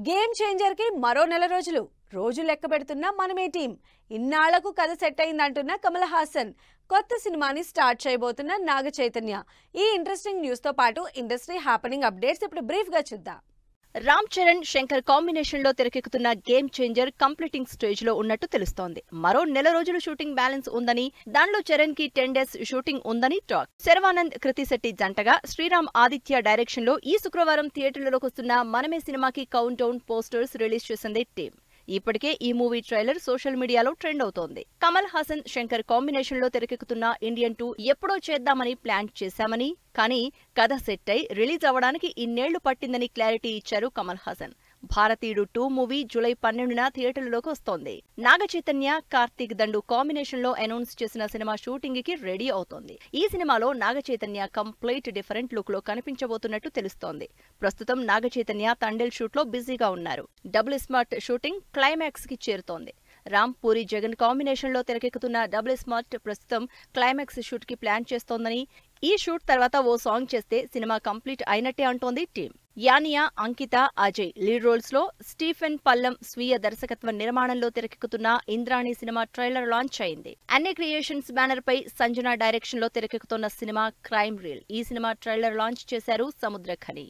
Game changer కి మరో నెల రోజులు లెక్క పెడుతున్న మనమే టీం. ఇన్నాళ్లకు కథ సెట్ అయిందంటున్న కమల్ హాసన్ కొత్త సినిమాని స్టార్ట్ చేయబోతున్న నాగ చైతన్య. ఈ ఇంట్రెస్టింగ్ న్యూస్ తో పాటు ఇండస్ట్రీ హ్యాపెనింగ్ అప్డేట్స్ ఇప్పుడు బ్రీఫ్ గా చూద్దాం. రామ్ చరణ్, శంకర్ కాంబినేషన్ లో తెరకెక్కుతున్న గేమ్ చేంజర్ కంప్లీటింగ్ స్టేజ్ లో ఉన్నట్టు తెలుస్తోంది. మరో నెల రోజులు షూటింగ్ బ్యాలెన్స్ ఉందని, దానిలో చరణ్ కి 10 days షూటింగ్ ఉందని టాక్. శర్వానంద్, కృతి శెట్టి జంటగా శ్రీరామ్ ఆదిత్య డైరెక్షన్ లో ఈ శుక్రవారం థియేటర్లలోకి వస్తున్న మనమే సినిమాకి కౌంట్ డౌన్ పోస్టర్స్ రిలీజ్ చేసింది టీం. ఇప్పటికే ఈ మూవీ ట్రైలర్ సోషల్ మీడియాలో ట్రెండ్ అవుతోంది. కమల్ హాసన్, శంకర్ కాంబినేషన్ లో తెరకెక్కుతున్న ఇండియన్ 2 ఎప్పుడో చేద్దామని ప్లాన్ చేశామని, కానీ కథ సెట్ అయి రిలీజ్ అవ్వడానికి ఇన్నేళ్లు పట్టిందని క్లారిటీ ఇచ్చారు కమల్ హాసన్. భారతీయుడు 2 మూవీ జూలై 12న థియేటర్లలోకి వస్తోంది. నాగ చైతన్య, కార్తీక్ దండు కాంబినేషన్ లో అనౌన్స్ చేసిన సినిమా షూటింగ్ కి రెడీ అవుతోంది. ఈ సినిమాలో Naga Chaitanya complete different look లో కనిపించబోతున్నట్టు తెలుస్తోంది. ప్రస్తుతం నాగ చైతన్య తండేల్ షూట్ లో బిజీగా ఉన్నారు. డబుల్ స్మార్ట్ షూటింగ్ క్లైమాక్స్ కి చేరుతోంది. రామ్, పూరి జగన్ కాంబినేషన్ లో తెరకెక్కుతున్న డబుల్ స్మార్ట్ ప్రస్తుతం క్లైమాక్స్ షూట్ కి ప్లాన్ చేస్తోందని, ఈ షూట్ తర్వాత ఓ సాంగ్ చేస్తే సినిమా కంప్లీట్ అయినట్టే అంటోంది టీం. యానియా, అంకిత, అజయ్ లీడ్ రోల్స్ లో, స్టీఫెన్ పల్లం స్వీయ దర్శకత్వ నిర్మాణంలో తెరకెక్కుతున్న ఇంద్రాణి సినిమా ట్రైలర్ లాంచ్ అయింది. అన్ని క్రియేషన్స్ బ్యానర్ పై సంజన డైరెక్షన్ లో తెరకెక్కుతున్న సినిమా క్రైమ్ రీల్. ఈ సినిమా ట్రైలర్ లాంచ్ చేశారు సముద్రఖని.